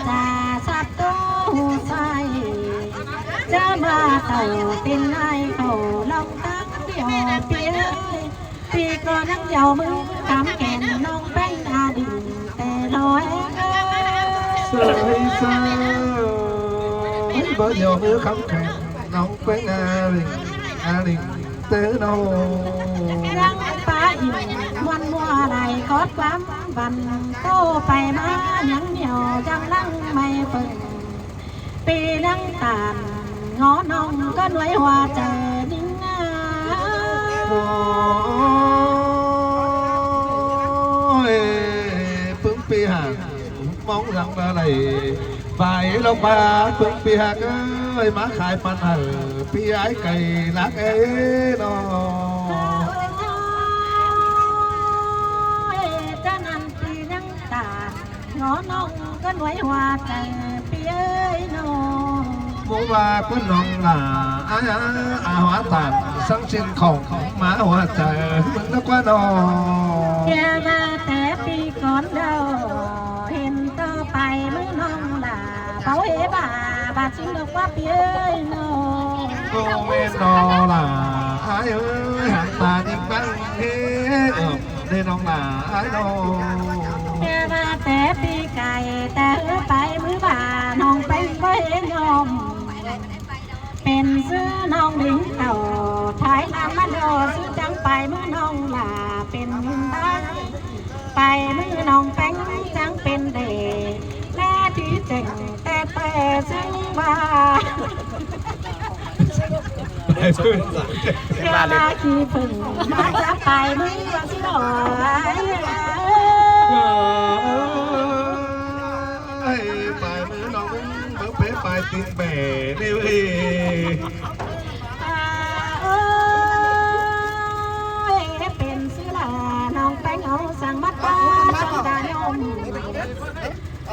จ่าสับตู้ใส่จะมาเต่าเป็นนายเขาลองตั้งเดียวเปียปีก็นั่งเยามือกำแขนน้องแป้งอาดินแต่ลอยเสยเสยบ่เยามือคำแขนน้องแป้งอาดินแต่ลอยรังป้าอิ่มวันมัวไรคอดความวันโตไปมายังเหนียวจังลังไม่เปิดปีนั่งตามง้อน้องก็หน่วยหัวใจดิ้งโอ้ยปึ้งปีหักมองrằng là này vài lông ba pưng pi hạc ơi má khai pan hở pi ái cày lá ấy nóจะนำปีนั่งตาง้อน้องก็หน่วยหัวใจปีเอ้ยน้อง bố ba cứ nong là hóa tàn sáng trên khổng má hóa trời nó quá đò แค่มาแต่ปีก่อนเดาเห็นต่อไปมือน้องล่ะเบาเอ๋บ่าบาชิงดอกว่าปีเอ้ยน้อง cô bên đò là ai ơi hàng ta nhìn băng thế đây nong là ai đâu แค่มาแต่ปีไก่แต่ไปมือบ่าน้องเป็นบ่เห็นยอมเป็นซื้อน้องดิ้งเต่าท้ายน้ำมันโดซื้อจังไปมือน้องล่ะเป็นบ้านไปมือน้องแป้งจังเป็นเด็กแม่ที่เจ๋งแต่ซึ่งว่าเวลาขี้ผึ่งมาจะไปมือว่าสิหน่อยbài mưa nong bữa bé bài tiền bè nêu y เป็นซื้อลาน้องแป้งเอาสั่งมัดตาจังดานม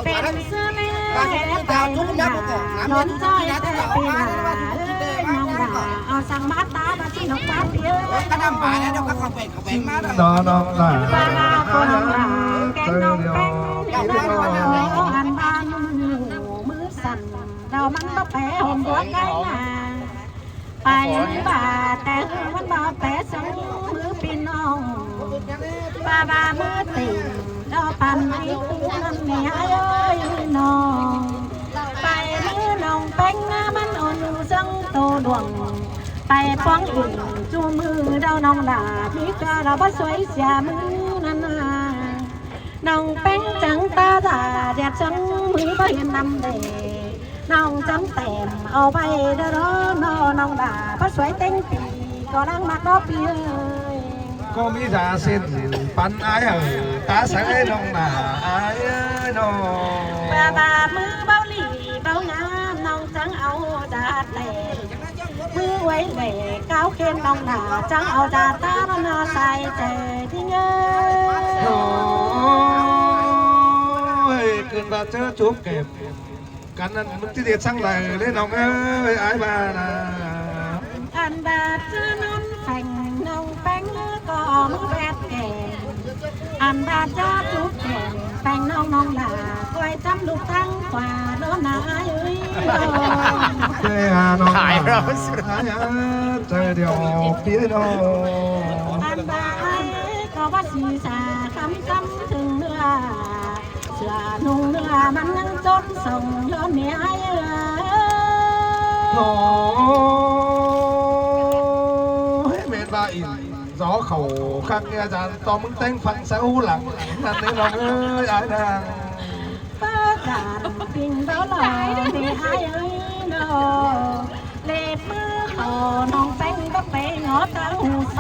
เป็นซื้อแม่ไปหานอนจ้อยแต่ปีหนาน้องด่าเอาสั่งมัดตามาที่นกฟ้าเพี้ย nó là ปานาคนหาแกงน้องแป้งแล้วอันบ้านมือสั่นเรามันก็แปะห่มตัวใกล้หนาไปบ่าแต่มันบ่แปะสังมือพี่น้องบามือติ่งเราปั่นให้มันเหนียวเอ้ยน้องไปมือน้องแป้งมันอ่อนสังโตดวงไปฟ้องอื่นจูมือเดาน้องด่าพี่ก็เราบ่สวยเสียมือนั่นน่ะน้องแป้งจังตาตาแดดจังมือบ่เห็นนำเดน้องจำเต็มเอาไปเด้อน้องด่าบ่สวยเต็งปีก็นั่งมักรอปีเอ้ย có mỹ già xin bắn ái ở tá sẽ nong là ái nó บามือเบาหลีเบางามน้องจังเอาดาดแหลมือไว้แหลก้าวเข้มน้องด่าจังเอาดาตามานาใส่เจที่เงย cơn ta chớ chúc kèm cắn ăn mức tiết sang lại lên nong ơi ái bà là อันบาดจะนอนแข่งน้องแป้งก็มือแบดแก่อันบาดจะจุกแก่แป้งน้องด่าคอยจำลูกทั้งกว่าโดนหนาเอ้ย chơi hà nó ái chơi điều phía nó อันบาดก็ว่าสีสาคำจำถึงเนื้อเสื้อนุ่งเนื้อมันยังจนส่งโดนเนี่ยเอ้ย mệt bà ỉn gió khẩu khăn nghe dàn to mưng tanh phận sẽ hú lặng năn nên lòng ơi ai đang ป้าด่านปิ่งเบาหล่อมีไอ้เอ้ยเนาะเล็บมือเขาน้องแป้งก็ไปงอตาหูไฟ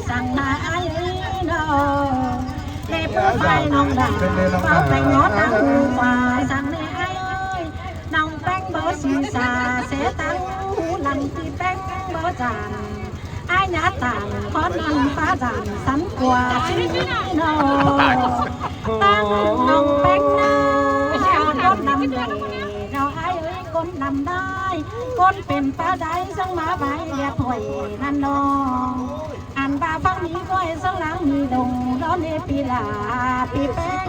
สั่งมาไอ้เอ้ยเนาะเล็บมือไฟน้องด่าเขาไปงอตาหูไฟสั่งในไอ้เอ้ยน้องแป้งบ่สีสาเสียตังหูหลังที่แป้งบ่จานไอ้หน้าต่างพอนันฟ้าจานสันกว่าชีวิตเนาะตั้งน้องแป้งนะก้นนำได้เราไอ้เอ้ยก้นนำได้ก้นเป็นปลาได้สังมาใบเรียบหวยนั่นน้องอันบาฟังนี้ก็ให้สังหลังมีดงร้อนเนปีลาปีแป้ง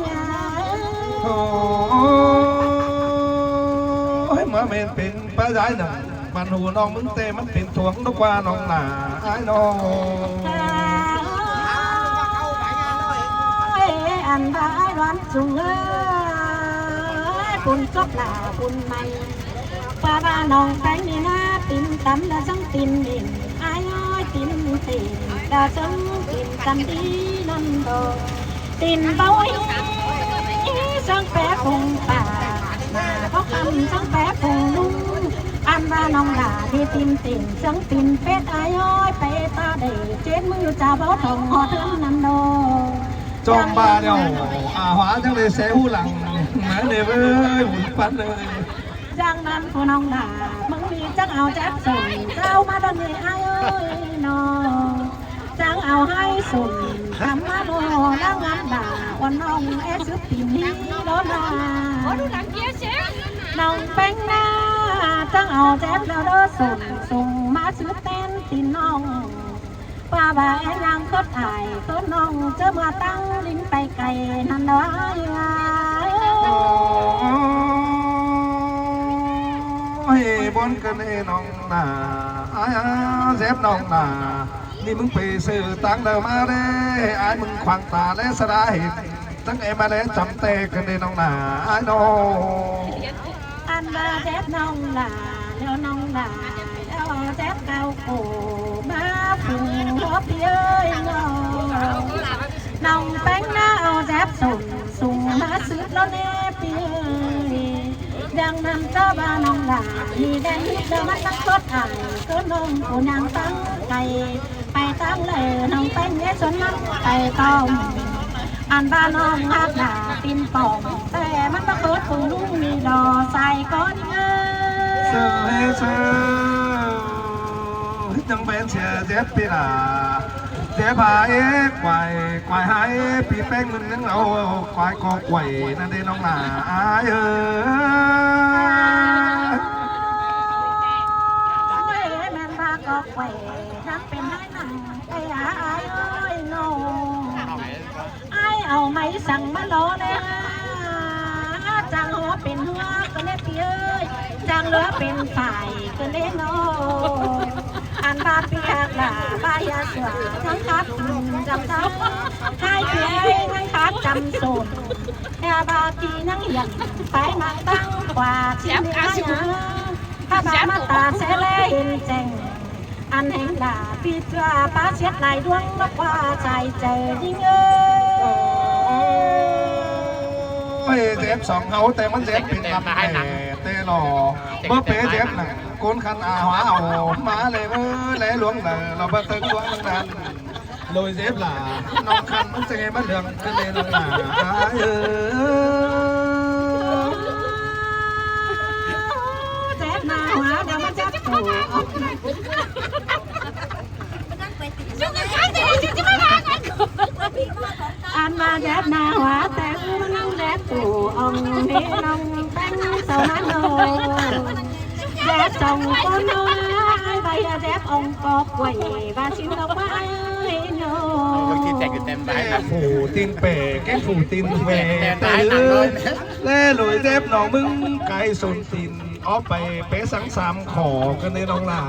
ยเมื่อเมนเป็นป้าย้ายหนึ่งมันหูน้องมึงเตมันเป็นถ่วงนกว่าน้องหนาไอ้น้องอันได้ร้อนสูงปุ่นจบลาปุ่นใหม่ป้าบ้านน้องแป้งนี่นะติ่มตำและสังติ่มดินไอ้อ้อยติ่มติ่มดาสังติ่มกันดีนั่นโดติ่มเบาไอ้สังแปะคงป่ามาเพราะคำสังแปะคงนุ่งอันว่าน้องด่าที่ติ่มติ่มสังติ่มเป็ดไอ้อ้อยไปตาเดเจ็ดมือจ่าเบาทองหอเทิงนั่นโดจอมบาเดียวหวานจังเลยเสียหูหลังแม่เนี่ยเว้ยหมุนปันเลยจังนั้นผู้น้องด่ามึงมีจังเอาแจ๊บส่งเจ้ามาดนนี่ไอ้เอ้ยน้องจังเอาให้สุ่มทำมาโดนั่งงานด่าวันน้องเอสุดตีนี้โดนด่าน้องแป้งหน้าจังเอาแจ๊บแล้วเด้อส่งมาซื้อเต้นตีน้องป้าบ่าแอนยังก็ถ่ายก็น้องเจอมาตั้งลิ้นไปไกลนั่นน้อยบนกันเอ้น้องหนาเซฟน้องหนานี่มึงไปซื้อตังเดิมมาเด้ไอ้มึงขวางตาและสลายตั้งเอ็มมาแล้วจำเตะกันเด้น้องหนาไอ้น้องอันมาเซฟน้องหนาแล้วน้องหนาแล้วเซฟเก่าโกมาผูกหัวพี่เอ้ยน้องแป้งหน้าเอาเซฟส่งมาซื้อแล้วเน่พี่ดังนั้นเจ้าบ้านน้องด่ามีแดงนิดเดิมมันตั้งต้นอ่างก็นมผู้นางตั้งไก่ไปตั้งเลยน้องเป็นเยสนมันไปต้มอันบ้านน้องฮักด่าปินป่องแต่มันมาเปิดผู้นุ่งมีดอใส่ก้อนเงยเสือจังเป็นเสียเจ็บปีละเจ็บหายควายหายปีแป้งมึงนึงเราควายกอไก่นั่นเด้น้องหนาแม่บ้าก็ไก่นักเป็นให้หนังไอ้เอ้ยโง่ไอ้เอาไม้สั่งมาล้อเลยจังหัวเป็นหัวก็เล่เปียจังเหลือเป็นฝ่ายก็เล่โง่อันบาเปียกล่ะบายาเสือทั้งคัดจำเท้าให้เปียทั้งคัดจำสูตรแค่บาทีนั่งอย่างไปมาตั้งกว่าชิ้นนี้ถ้าบามาตาเสลเห็นแจงอันแห่งด่าปีเจ้าป้าเช็ดไหลดวงนกว่าใจเจอยิ่งเจ็บสองเขาแต่มันเจ็บเป็นลำแต่หล่อเมื่อเป๊ะเจ็บหนักโกนคันอาหัวเอามาเลยแหล่หลวงเลยเราเบิ่งตึงหลวงนั้นโดยเจ็บหล่าน้องคันมันจะไงมันเหลืองกันเลยน้องหล่าเจ็บหน้าหัวเดี๋ยวมันเจ็บตัวอันมาแดดหน้าหัวแต่น้องแดดตู่องนี่น้องแป้งเสาหน้าโนแดดส่งก้อนน้อยใบแดดองก็ป่วยvàชิวดอกไม้โน่phủ tin bể cái phủ tin vềเล่ลอยเจ็บน้องมึงไก่สนตินอ้อไปเป๊ะสังสามขอกันในน้องหล่า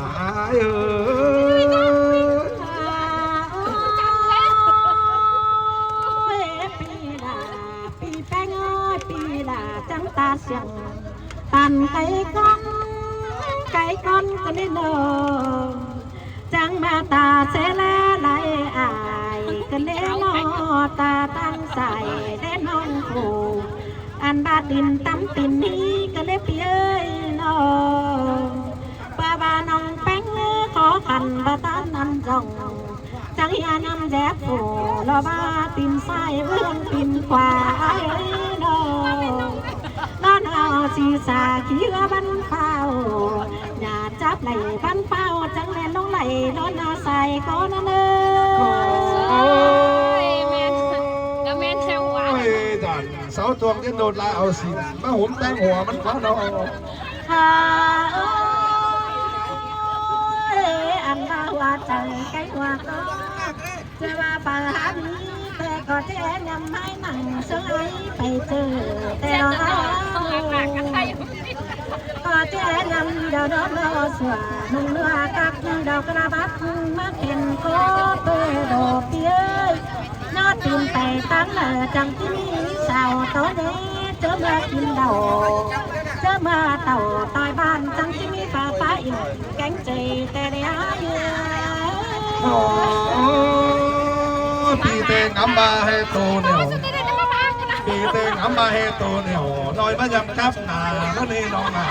จังตาเสียงตันไก่ก้อนก็ได้เดิมจังมาตาเสลไหลอายก็เล่นอตาตั้งใส่ได้น้องผูอันบาดินตั้มตินนี้ก็เล่เปียน้องป้าบาน้องแป้งขอขันบาตานันจงจังยานำแจกผูรอบาตินใส่เรื่องตินขวาน้องนอนเอาศีรษะขี้บันเฝ้าอย่าจับไหลบันเฝ้าจังแลนลงไหลนอนเอาใส่ก้อนเนื้เสาตวงที่โดนลาเอาสิมาหุ่มตั้งหัวมันก็นอนอันมาว่าใจใกล้ว่าก็จะว่าป่าหาดีแต่ก็เจ๊ยังไม่หนังเสื้อไปเจอแต่ก็ ยวน้องเราเสือนุ่งเนื้อกักดอกกระบัดมาเข็นโคเตโดเปียยอดตีนไปตั้งเหลือจังที่มีสาวตัวเด็กเจอมากินเดาเจอมาเต่าตายบ้านจังที่มีฟ้าฟ้าอยู่แกงใจแต่เดียวปีเตงอัมบาเฮโตเนียวปีเตงอัมบาเฮโตเนียวลอยมายำกับหนาแล้วนี่น้องหนา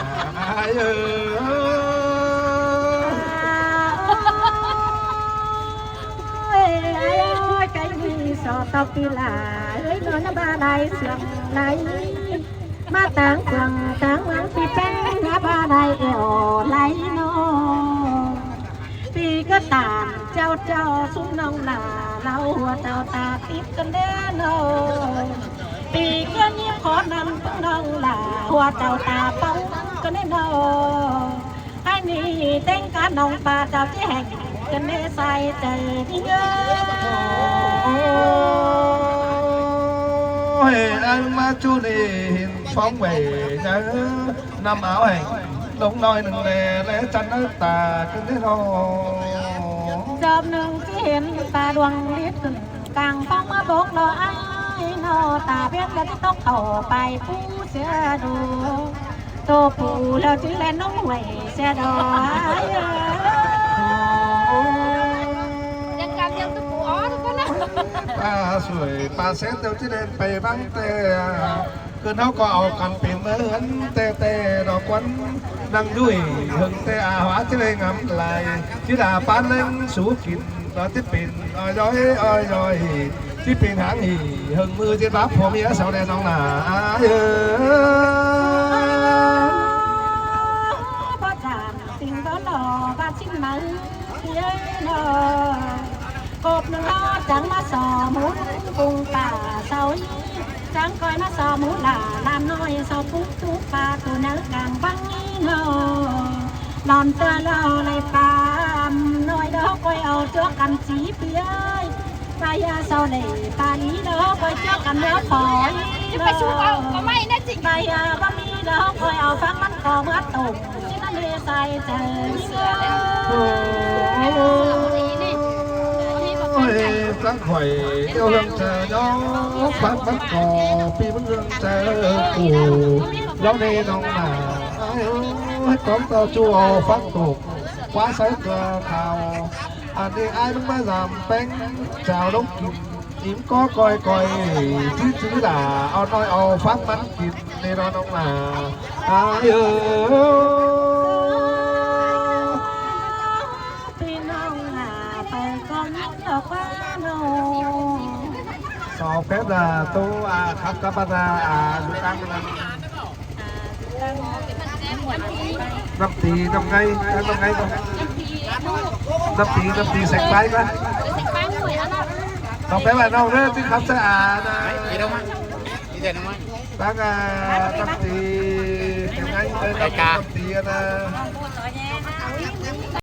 cái gì so tao kỳ lạ ấy nó ba đại sườn này ma táng quăng phi pen ngã ba đại eo lấy nó phi cái tàn trao xuống nông là lau hoa tao ta tiếp cơn đen nó phi cái nhiễm khó nằm cũng nông là hoa tao ta bóng cơn đen nó ai nì tên cá nông ba tao chỉ hẹn cơn đen say trời đi nhớ anh ma chú nhìn phóng về nhớ năm áo hành đúng nói đừng lẽ chân nước ta cứ thế thôi dòm nương chỉ hiện ta đoan liếc càng phong mà bốc lo ai nó ta biết là cái tóc thổ bài phú xe đồ tô phụ là chỉ lên nóng quẩy xe đồ ta sưởi ta sẽ tiêu chỉ đến bề băng tê cứ nó có ao cần tìm mơ hấn tê tê đỏ quấn đang đuổi hừng tê hóa chỉ lên ngắm lại chỉ là bán lên số kín đó tiếp pin ơi rồi tiếp pin hãng hỉ hừng mưa trên bắp phô mía sau đây nó là có giảm tình đó lò và xin mày kia nó cột nó chẳng mà sò muốn cùng bà sau chẳng coi nó sò muốn là làm nói sau phút phút bà từ nỡ càng vắng nó lòn tơ lo này bà nói đó coi ao cho cần chỉ phía bây sau này bà lý đó coi cho cần nữa khỏi phải xuống ao có may nữa chị bây bà mi đó coi ao phát mắt có mất tụng chứ nó lê say trời ôi các khỏe yêu hương chờ gió phát bắt cò pi vẫn hương chờ cù gió này nông là hết con tao chua phát tục quá sấy cờ khào anh đi ai cũng mới làm bánh chào đống kìm im có coi chứ là ao nói ao phát bánh kìm nên nó nông là ai so phép là tu khắp các bạn được ăn năm tỷ năm ngày không năm tỷ sạch bay quá so phép là đâu đó chứ khắp sẽ đang năm tỷ năm ngày năm tỷ